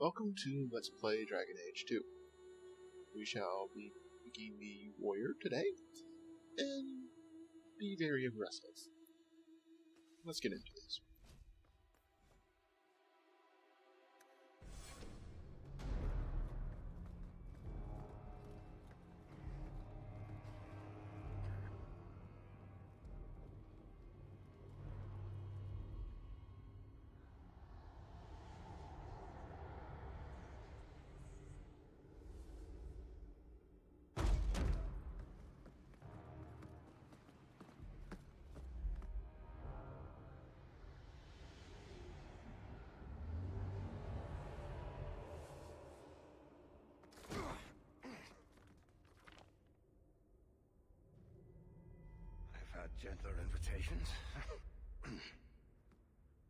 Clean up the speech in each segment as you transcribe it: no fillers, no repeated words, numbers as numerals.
Welcome to Let's Play Dragon Age 2. We shall be picking the warrior today, and be very aggressive. Let's get into this. Had gentler invitations.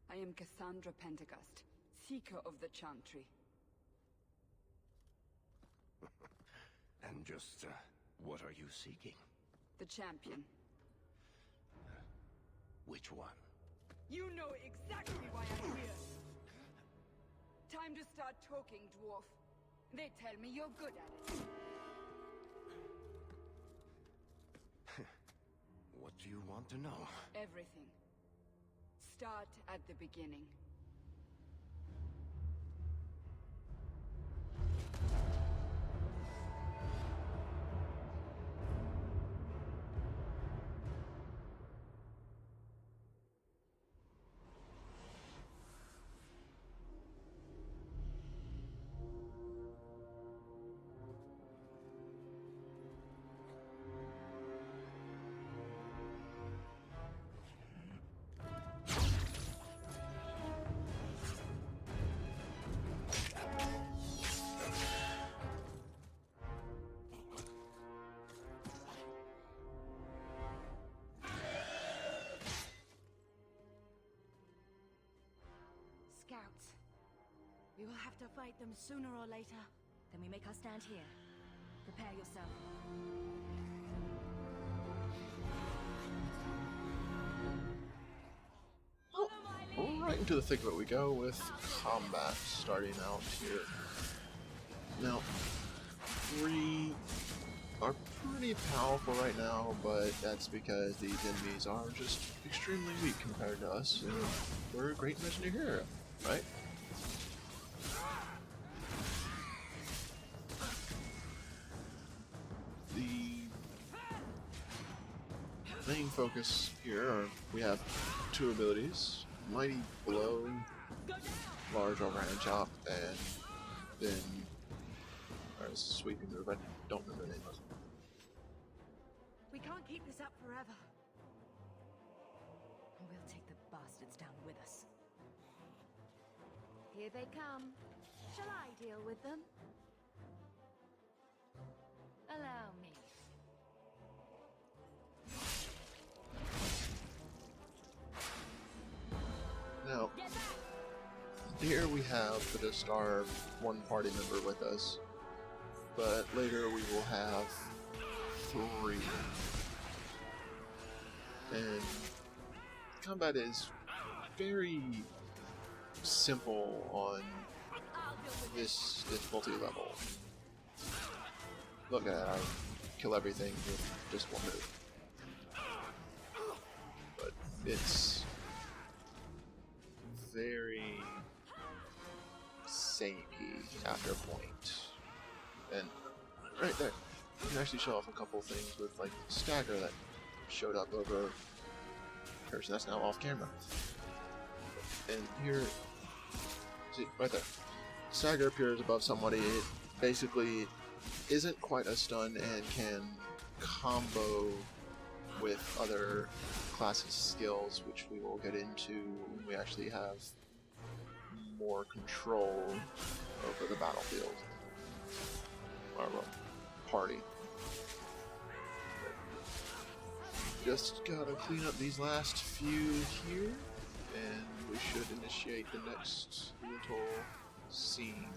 I am Cassandra Pentecost, Seeker of the Chantry. And just, what are you seeking? The champion. Which one? You know exactly why I'm here! Time to start talking, dwarf. They tell me you're good at it. What do you want to know? Everything. Start at the beginning. Scouts. We will have to fight them sooner or later. Then we make our stand here. Prepare yourself. Right into the thick of it we go with combat starting out here. Now, we are pretty powerful right now, but that's because these enemies are just extremely weak compared to us, and we're a great legendary hero, right? The main focus here we have two abilities: Mighty Blow, Large Overhand Chop, and then there's a sweeping move. I don't remember the name of it. We can't keep this up forever. We'll take the bastards down with us. Here they come. Shall I deal with them? Allow me. Now, here we have just our one party member with us, but later we will have 3. And combat is very simple on this difficulty level. Look at that, I kill everything with just one move. But it's very samey after a point. And right there, you can actually show off a couple things with like stagger that showed up over a person that's now off camera. And here, see, right there, stagger appears above somebody. It basically isn't quite a stun and can combo with other classes' skills, which we will get into when we actually have more control over the battlefield. Or well, party. Just gotta clean up these last few here, and we should initiate the next little scene.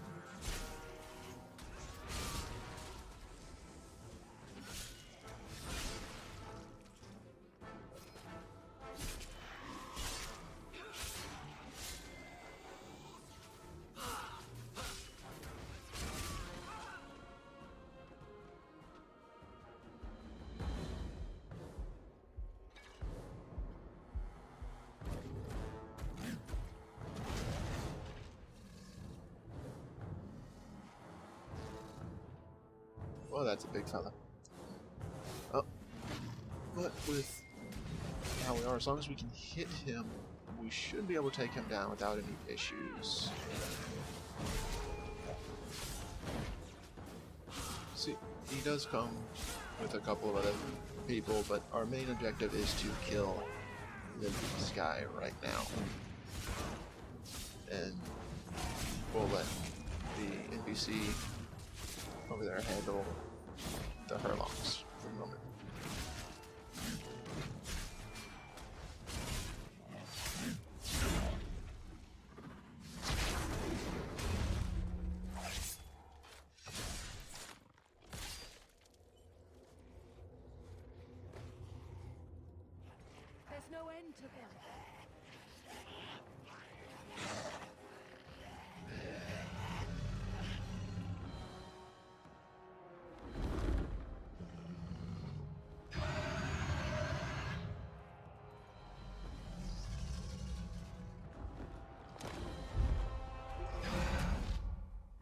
Well, that's a big fella. Oh, but with how we are, as long as we can hit him, we should be able to take him down without any issues. See, he does come with a couple of other people, but our main objective is to kill this guy right now. And we'll let the NPC over there handle the Hurlocks for the moment. There's no end to them.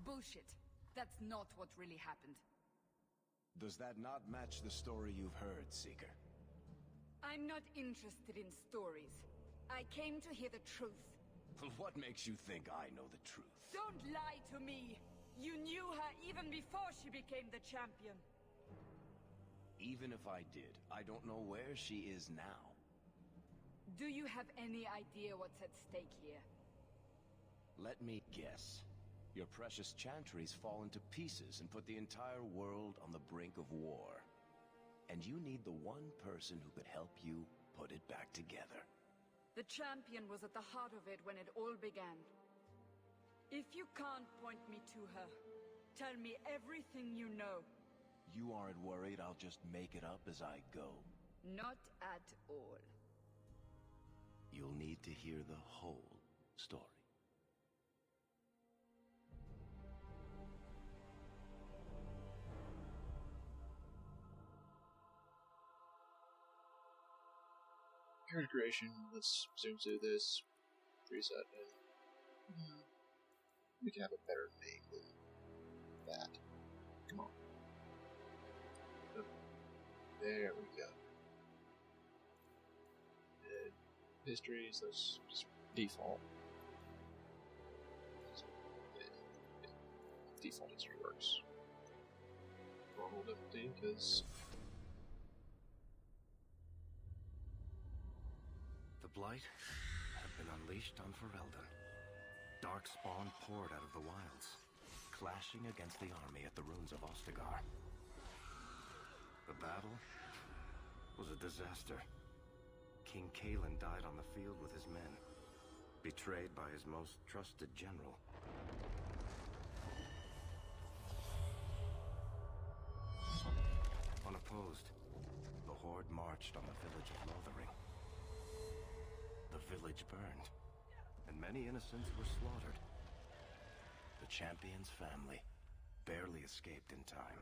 Bullshit. That's not what really happened. Does that not match the story you've heard, Seeker? I'm not interested in stories. I came to hear the truth. Well, what makes you think I know the truth? Don't lie to me! You knew her even before she became the champion. Even if I did, I don't know where she is now. Do you have any idea what's at stake here? Let me guess. Your precious chantries fall into pieces and put the entire world on the brink of war. And you need the one person who could help you put it back together. The champion was at the heart of it when it all began. If you can't point me to her, tell me everything you know. You aren't worried I'll just make it up as I go? Not at all. You'll need to hear the whole story. Character creation, let's zoom through this preset and we can have a better name than that. Come on. Oh, there we go. And histories, let's just default. Default history works. Normal difficulty, because The Blight had been unleashed on Ferelden. Darkspawn poured out of the wilds, clashing against the army at the ruins of Ostagar. The battle was a disaster. King Cailan died on the field with his men, betrayed by his most trusted general. Unopposed, the Horde marched on the village of Lothering. The village burned, and many innocents were slaughtered. The champion's family barely escaped in time.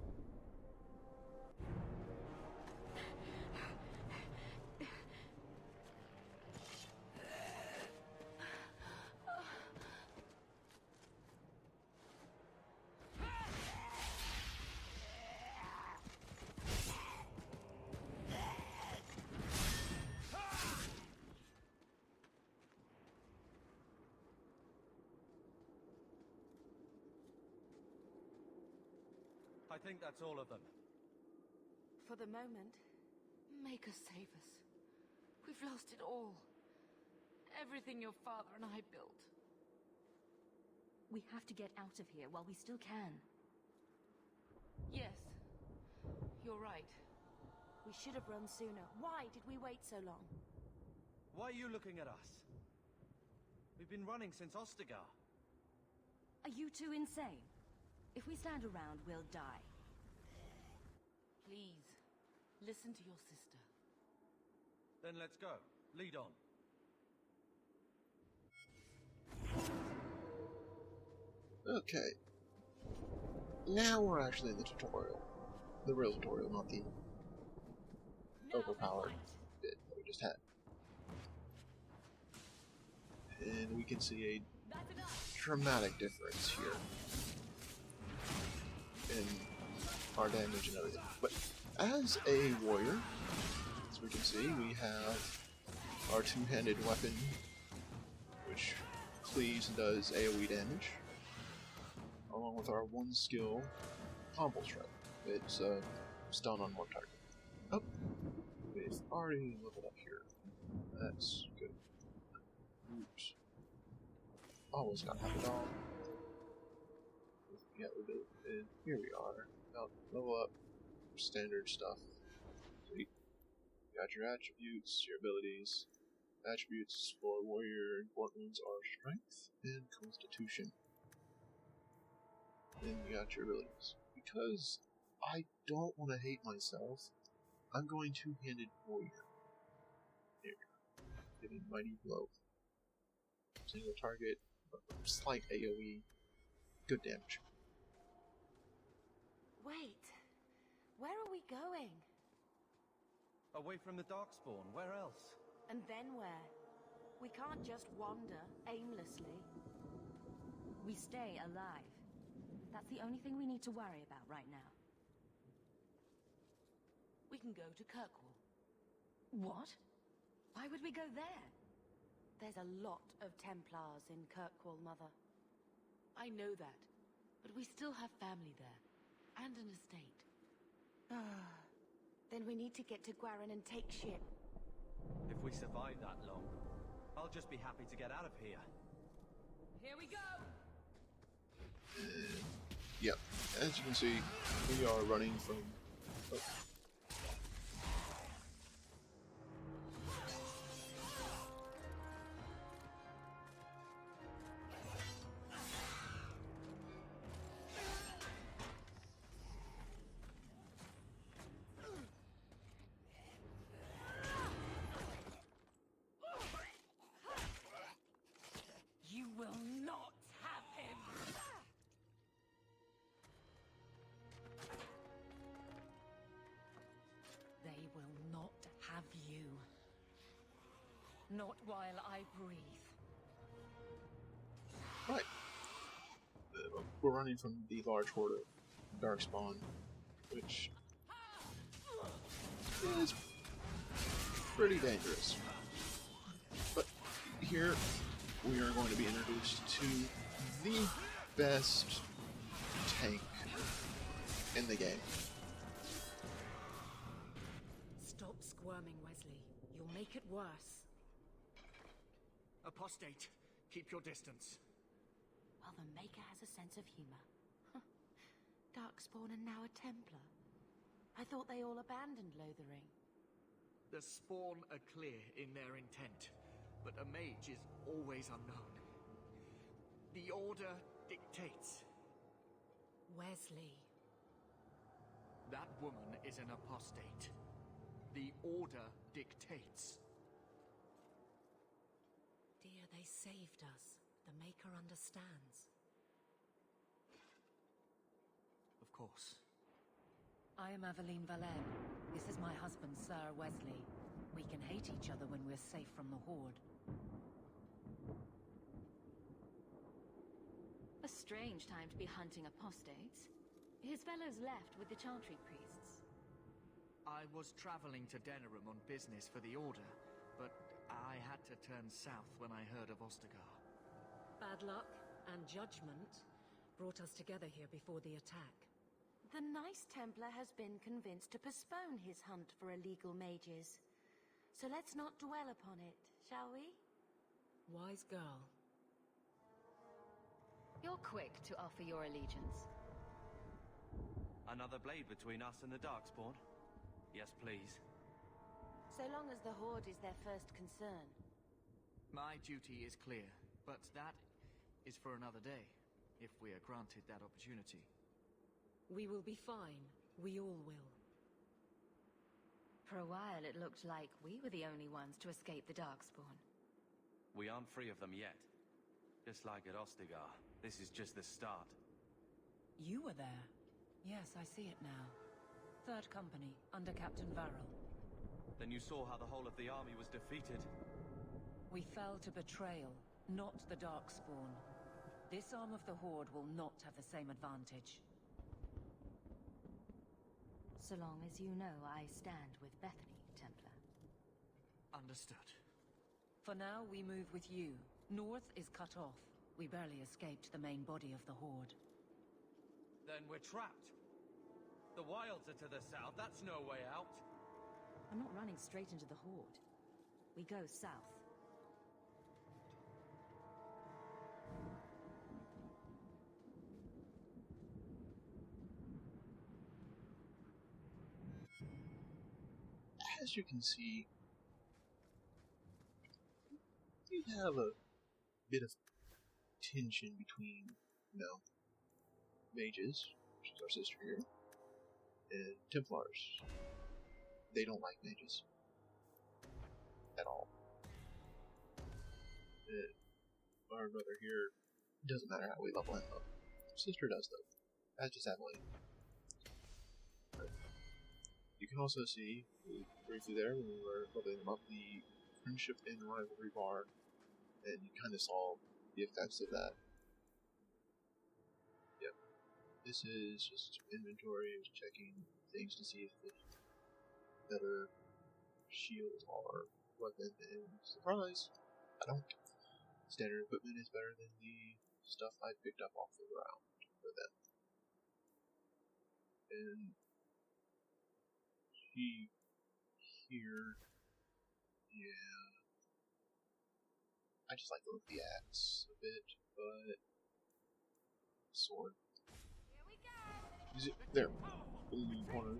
I think that's all of them. For the moment, make us save us. We've lost it all. Everything your father and I built. We have to get out of here while we still can. Yes, you're right. We should have run sooner. Why did we wait so long? Why are you looking at us? We've been running since Ostagar. Are you two insane? If we stand around, we'll die. Please, listen to your sister. Then let's go. Lead on. okay. Now we're actually in the tutorial. The real tutorial, not the overpowered bit that we just had. And we can see a dramatic difference here in our damage and everything. But as a warrior, as we can see, we have our two-handed weapon, which cleaves and does AoE damage, along with our one skill, Combo Strike. It's stun on one target. Oh, we've already leveled up here. That's good. Oops. Always gotta have it on. Yeah, we did. And here we are. Now, level up. Standard stuff. Sweet. You got your attributes, your abilities. Attributes for warrior important ones are strength and constitution. Then you got your abilities. Because I don't want to hate myself, I'm going two-handed warrior. There. Giving mighty blow. Single target, slight AoE, good damage. Wait. Where are we going? Away from the Darkspawn, where else? And then where? We can't just wander aimlessly. We stay alive. That's the only thing we need to worry about right now. We can go to Kirkwall. What? Why would we go there? There's a lot of Templars in Kirkwall, Mother. I know that, but we still have family there, and an estate. Then we need to get to Gwarin and take ship. If we survive that long, I'll just be happy to get out of here. Here we go! Yep, as you can see, we are running from... Oh. You will not have him! They will not have you. Not while I breathe. Right. We're running from the large horde of Darkspawn, which is pretty dangerous. But here we are going to be introduced to the best tank in the game. Stop squirming, Wesley. You'll make it worse. Apostate, keep your distance. Well, the Maker has a sense of humor. Darkspawn and now a Templar. I thought they all abandoned Lothering. The Spawn are clear in their intent, but a mage is always unknown. The Order dictates. Wesley. That woman is an apostate. The Order dictates. Dear, they saved us. The Maker understands. Of course. I am Aveline Valenne. This is my husband, Sir Wesley. We can hate each other when we're safe from the Horde. A strange time to be hunting apostates. His fellows left with the Chantry priests. I was traveling to Denerim on business for the Order, but I had to turn south when I heard of Ostagar. Bad luck and judgment brought us together here before the attack. The nice Templar has been convinced to postpone his hunt for illegal mages. So let's not dwell upon it, shall we? Wise girl. You're quick to offer your allegiance. Another blade between us and the Darkspawn? Yes, please. So long as the Horde is their first concern. My duty is clear, but that is for another day, if we are granted that opportunity. We will be fine. We all will. For a while, it looked like we were the only ones to escape the Darkspawn. We aren't free of them yet. Just like at Ostagar, this is just the start. You were there. Yes, I see it now. Third Company, under Captain Varel. Then you saw how the whole of the army was defeated. We fell to betrayal, not the Darkspawn. This arm of the Horde will not have the same advantage. So long as you know I stand with Bethany, Templar. Understood. For now, we move with you. North is cut off. We barely escaped the main body of the Horde. Then we're trapped. The wilds are to the south. That's no way out. I'm not running straight into the Horde. We go south. As you can see, you have a bit of tension between, mages, which is our sister here, and Templars. They don't like mages. At all. And our brother here, doesn't matter how we level him up. Sister does though. That's just Emily. You can also see, briefly there, when we were leveling him up, the friendship and rivalry bar, and you kind of saw the effects of that. Yep. This is just inventory, checking things to see if there's better shield or weapon, and surprise, I don't. Standard equipment is better than the stuff I picked up off the ground for them. And here, yeah, I just like the look of the axe a bit, but sword. There, in the corner,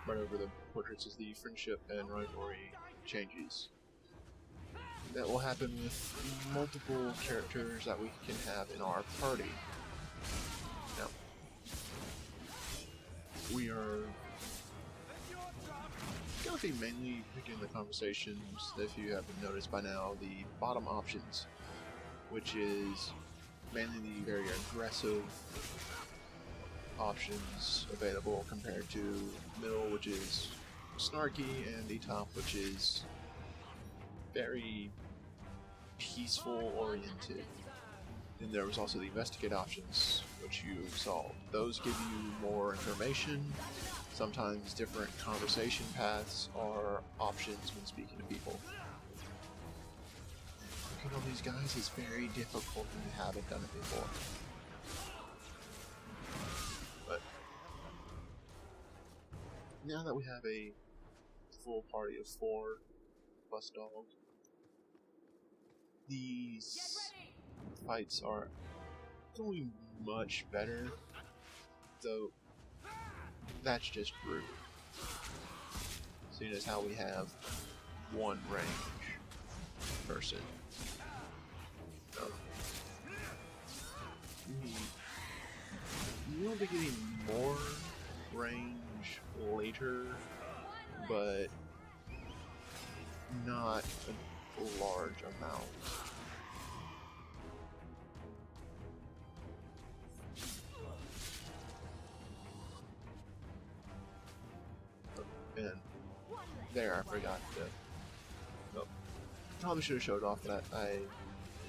right over the portraits, is the friendship and rivalry changes. That will happen with multiple characters that we can have in our party. Now, we are going to be mainly picking the conversations, if you haven't noticed by now, the bottom options, which is mainly the very aggressive options available compared to middle, which is snarky, and the top, which is very peaceful oriented. Then there was also the investigate options, which you solved. Those give you more information. Sometimes different conversation paths are options when speaking to people. Looking at all these guys is very difficult when you haven't done it before. But now that we have a full party of 4 plus dog, these fights are going much better, though that's just rude, seeing as how we have one range person. You will be getting more range later, but not a large amount. And there, I forgot to. Probably should have showed off that I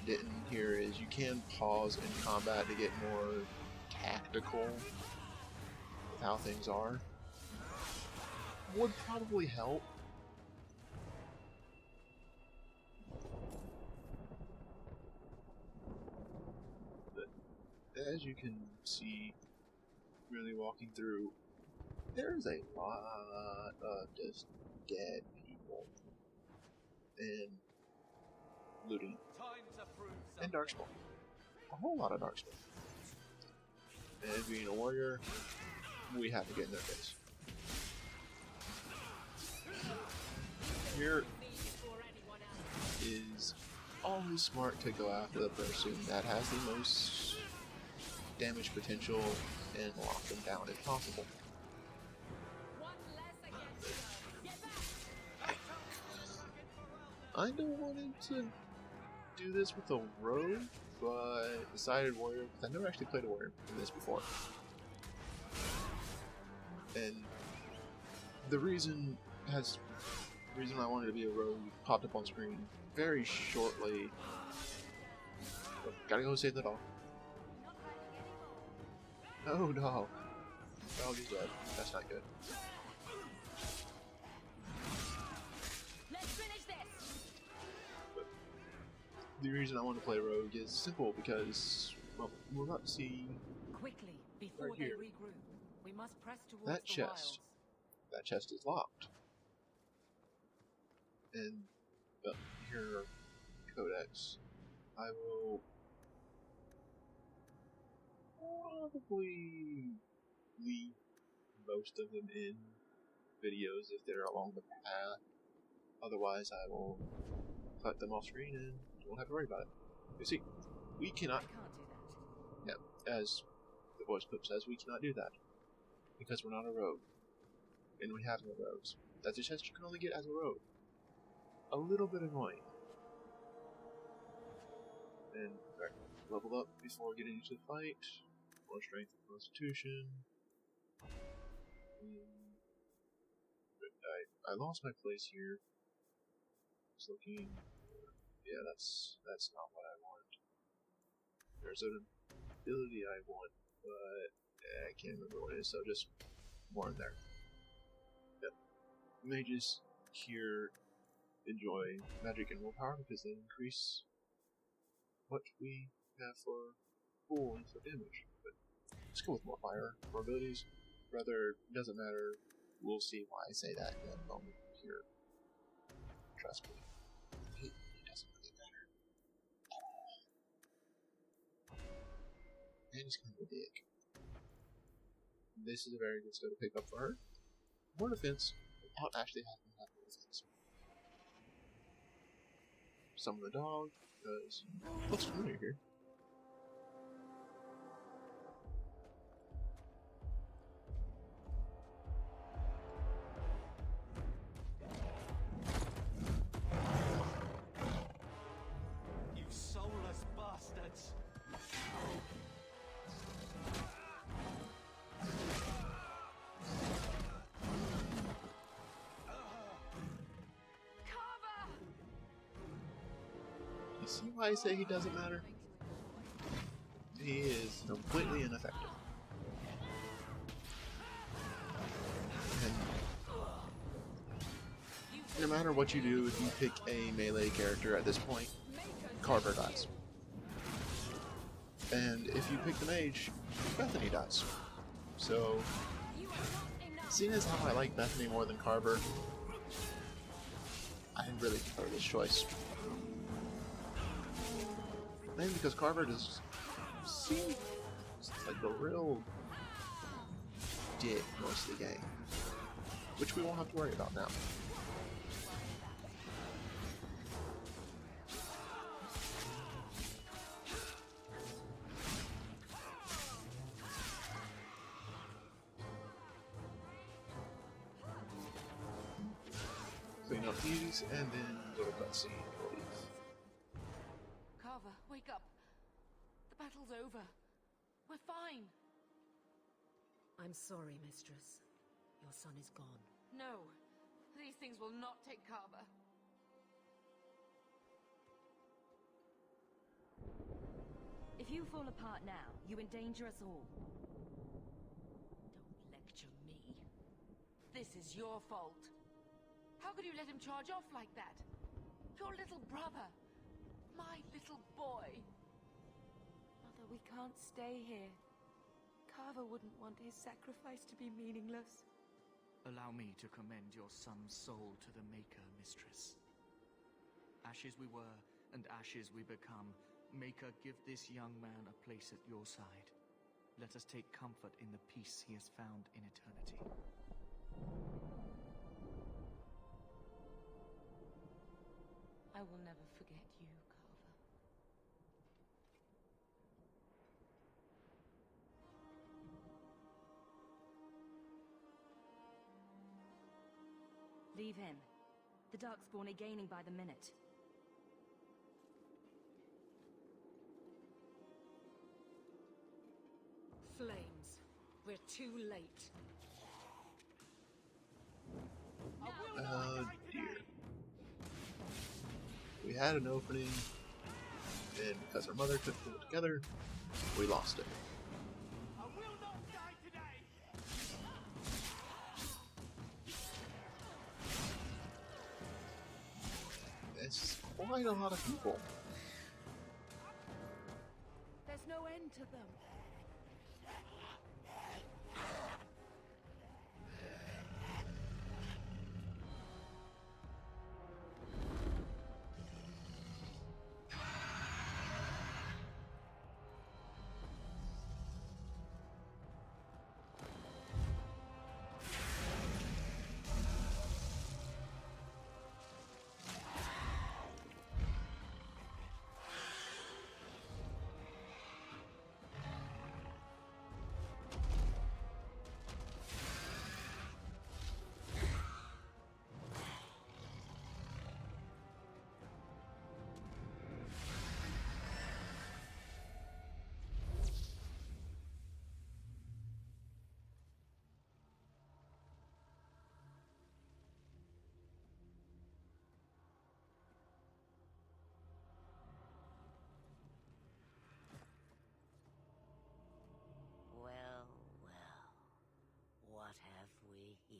didn't here. Is you can pause in combat to get more tactical with how things are. Would probably help. But as you can see, really walking through, there's a lot of just dead people and looting and darkspawn. A whole lot of darkspawn. And being a warrior, we have to get in their face. Here is always smart to go after the person that has the most damage potential and lock them down if possible. I kinda wanted to do this with a rogue, but decided warrior, because I never actually played a warrior in this before. And the reason I wanted to be a rogue popped up on screen very shortly. Oh, gotta go save the dog. Oh no. Dog is dead. That's not good. the reason I want to play Rogue is simple because, well, we're about to see Quickly, before Right they here. regroup, we must press towards that the chest. wilds. That chest is locked. And here, Codex. I will probably leave most of them in videos if they're along the path. Otherwise, I will cut them off screen and you won't have to worry about it. You see, we I cannot, can't do that. as the voice clip says, we cannot do that. Because we're not a rogue. And we have no rogues. That's a chest you can only get as a rogue. A little bit annoying. And right, leveled up before getting into the fight. More strength and constitution. I lost my place here. Just looking. Yeah, that's not what I want. There's an ability I want, but I can't remember what it is, so just more in there. Yep. Mages here enjoy magic and willpower because they increase what we have for cool and for damage. But let's go with more fire. More abilities. Rather, doesn't matter. We'll see why I say that in a moment here. Trust me. It doesn't really matter. And he's kind of a dick. This is a very good skill to pick up for her. More defense without actually having that defense. Summon the dog, because looks familiar here. You soulless bastards! Carver! You see why I say he doesn't matter? He is completely ineffective. And no matter what you do, if you pick a melee character at this point, Carver dies. And if you pick the mage, Bethany dies. So, seeing as how I like Bethany more than Carver, I really prefer this choice. Mainly because Carver just seems like a real dick most of the game. Which we won't have to worry about now. Clean up these and then go to cutscene, I believe. Carver, wake up. The battle's over. We're fine. I'm sorry, Mistress. Your son is gone. No, these things will not take Carver. If you fall apart now, you endanger us all. Don't lecture me. This is your fault. How could you let him charge off like that? Your little brother. My little boy. Mother, we can't stay here. Carver wouldn't want his sacrifice to be meaningless. Allow me to commend your son's soul to the Maker, Mistress. Ashes we were, and ashes we become. Maker, give this young man a place at your side. Let us take comfort in the peace he has found in eternity. I will never forget you, Carver. Leave him. The Darkspawn are gaining by the minute. Flames. We're too late. Oh dear. We had an opening, and because our mother couldn't put it together, we lost it. I will not die today! It's quite a lot of people. no end to them. Well, well, what have we here?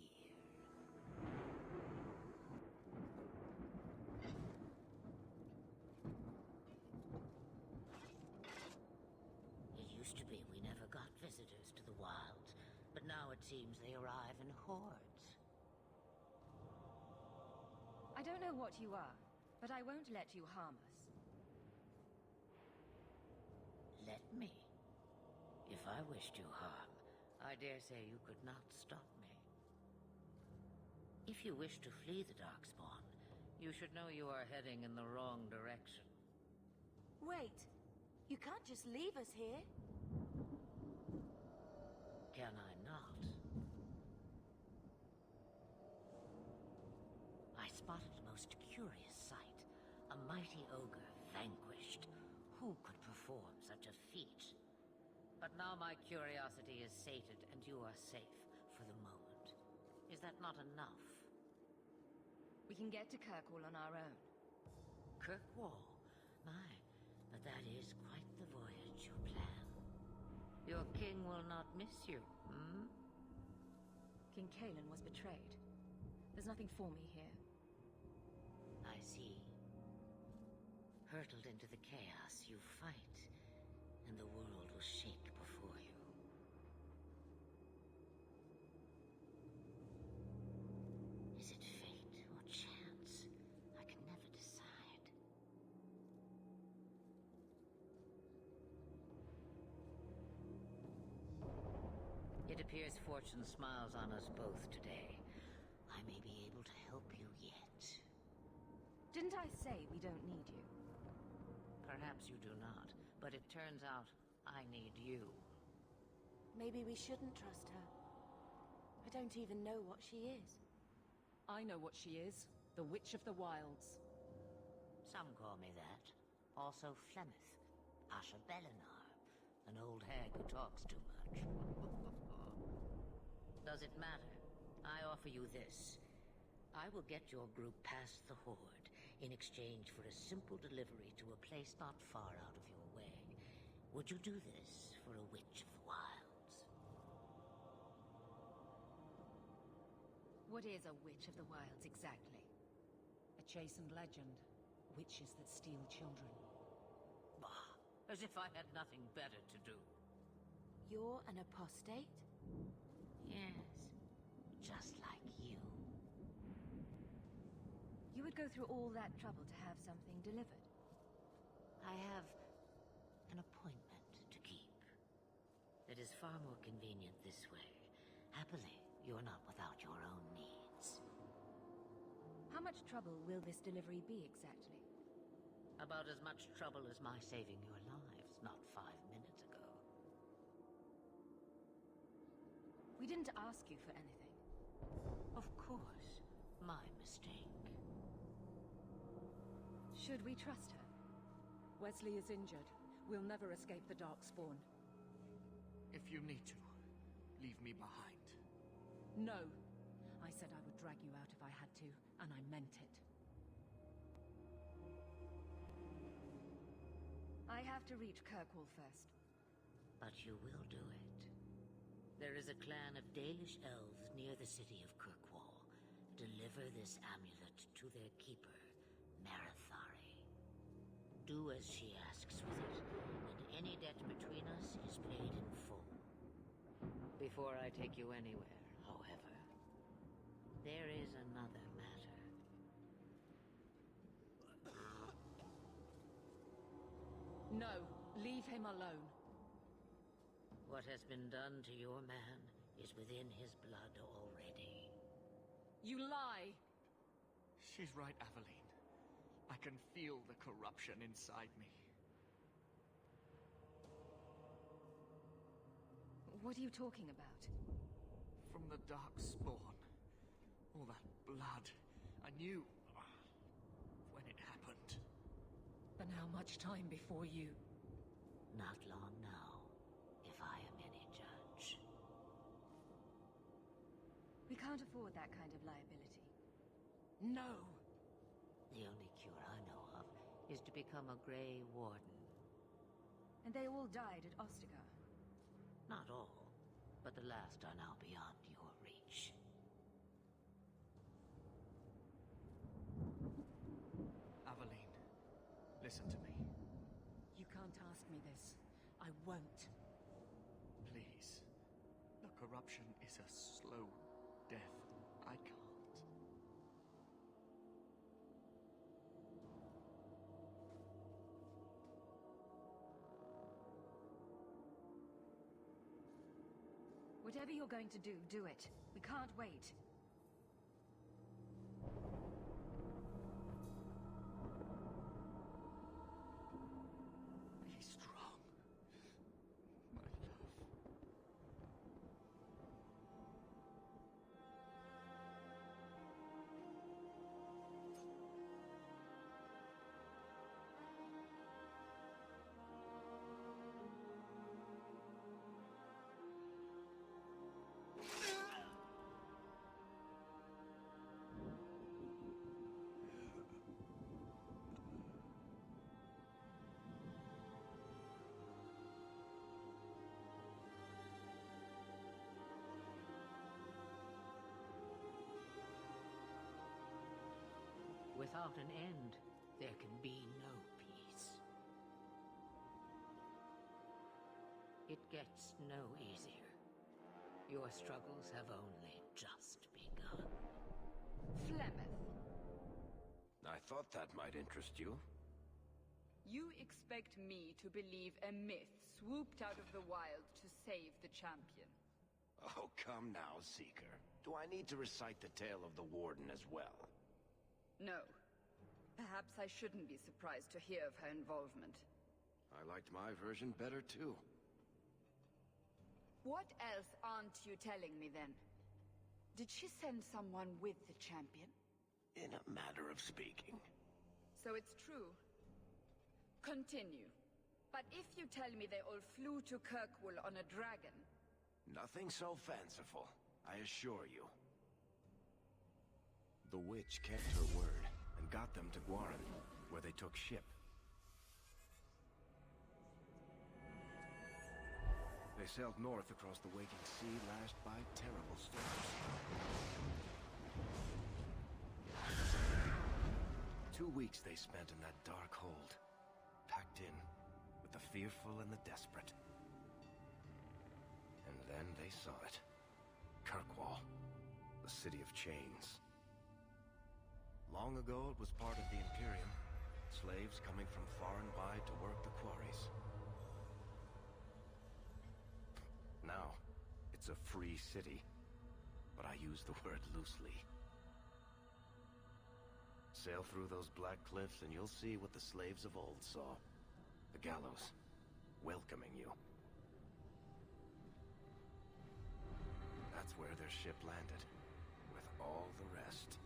It used to be we never got visitors to the wilds, but now it seems they arrive in hordes. I don't know what you are, but I won't let you harm us. Let me. If I wished you harm, I dare say you could not stop me. If you wish to flee the Darkspawn, you should know you are heading in the wrong direction. Wait, you can't just leave us here. Can I not? I spotted a most curious sight. A mighty ogre vanquished. Who could perform such a feat? But now my curiosity is sated, and you are safe for the moment. Is that not enough? We can get to Kirkwall on our own. Kirkwall? My, but that is quite the voyage you plan. Your king will not miss you, hmm? King Cailan was betrayed. There's nothing for me here. I see. Hurtled into the chaos, you fight, and the world will shake before you. Is it fate or chance? I can never decide. It appears fortune smiles on us both today. I may be able to help you yet. Didn't I say we don't need you? Perhaps you do not, but it turns out I need you. Maybe we shouldn't trust her. I don't even know what she is. I know what she is. The Witch of the Wilds. Some call me that. Also Flemeth, Asha Belinar, an old hag who talks too much. Does it matter? I offer you this. I will get your group past the Horde in exchange for a simple delivery to a place not far out of your way. Would you do this for a Witch of the Wilds? What is a Witch of the Wilds exactly? A chastened legend. Witches that steal children. Bah, as if I had nothing better to do. You're an apostate? Yes, just like you. You would go through all that trouble to have something delivered? I have an appointment to keep. It is far more convenient this way. Happily, you're not without your own needs. How much trouble will this delivery be exactly? About as much trouble as my saving your lives not 5 minutes ago. We didn't ask you for anything. Of course, my mistake. Should we trust her? Wesley is injured. We'll never escape the Darkspawn. If you need to, leave me behind. No. I said I would drag you out if I had to, and I meant it. I have to reach Kirkwall first. But you will do it. There is a clan of Dalish elves near the city of Kirkwall. Deliver this amulet to their keeper, Marithari. do as she asks with it, and any debt between us is paid in full. Before I take you anywhere, however, there is another matter. No, leave him alone. What has been done to your man is within his blood already. You lie! She's right, Aveline. I can feel the corruption inside me. What are you talking about? From the Darkspawn. All that blood. I knew when it happened. And how much time before you? Not long now, if I am any judge. We can't afford that kind of liability. No! The only cure I know of is to become a Grey Warden. And they all died at Ostagar. Not all, but the last are now beyond your reach. Aveline, listen to me. You can't ask me this. I won't. Please. The corruption is a slow death. I can't. Whatever you're going to do, do it. We can't wait. Be strong, my love. Without an end, there can be no peace. It gets no easier. Your struggles have only just begun. Flemeth, I thought that might interest you. you expect me to believe a myth swooped out of the wild to save the champion? Oh, come now, Seeker. Do I need to recite the tale of the Warden as well? No. Perhaps I shouldn't be surprised to hear of her involvement. I liked my version better, too. What else aren't you telling me then? Did she send someone with the champion? In a matter of speaking. So it's true. Continue. But if you tell me they all flew to Kirkwall on a dragon... Nothing so fanciful, I assure you. The witch kept her word and got them to Guaran, where they took ship. They sailed north across the waking sea, lashed by terrible storms. 2 weeks they spent in that dark hold, packed in with the fearful and the desperate. And then they saw it. Kirkwall, the city of chains. Long ago it was part of the Imperium, slaves coming from far and wide to work the quarries. Now, it's a free city, but I use the word loosely. Sail through those black cliffs and you'll see what the slaves of old saw. The gallows, welcoming you. That's where their ship landed, with all the rest.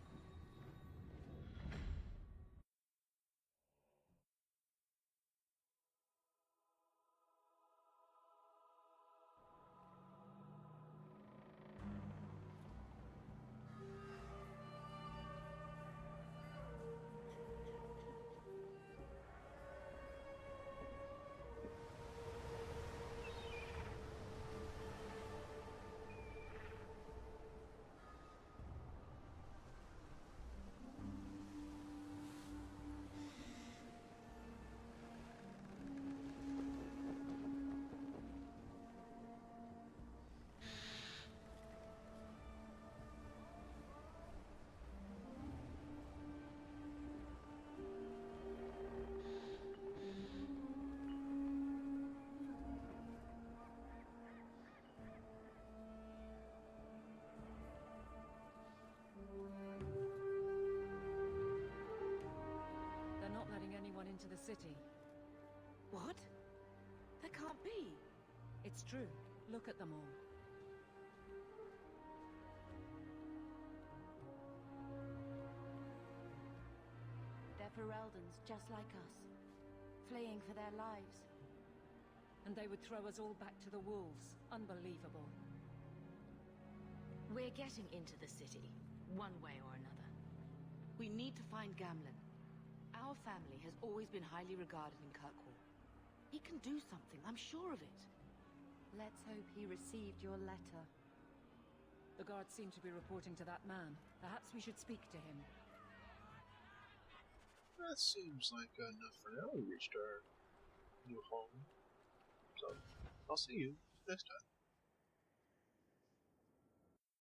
city. What? That can't be. It's true. Look at them all. They're Fereldans, just like us. Fleeing for their lives. And they would throw us all back to the wolves. Unbelievable. We're getting into the city, one way or another. We need to find Gamlen. Our family has always been highly regarded in Kirkwall. He can do something, I'm sure of it. Let's hope he received your letter. The guards seem to be reporting to that man. Perhaps we should speak to him. That seems like enough for now. We reached our new home. So, I'll see you next time.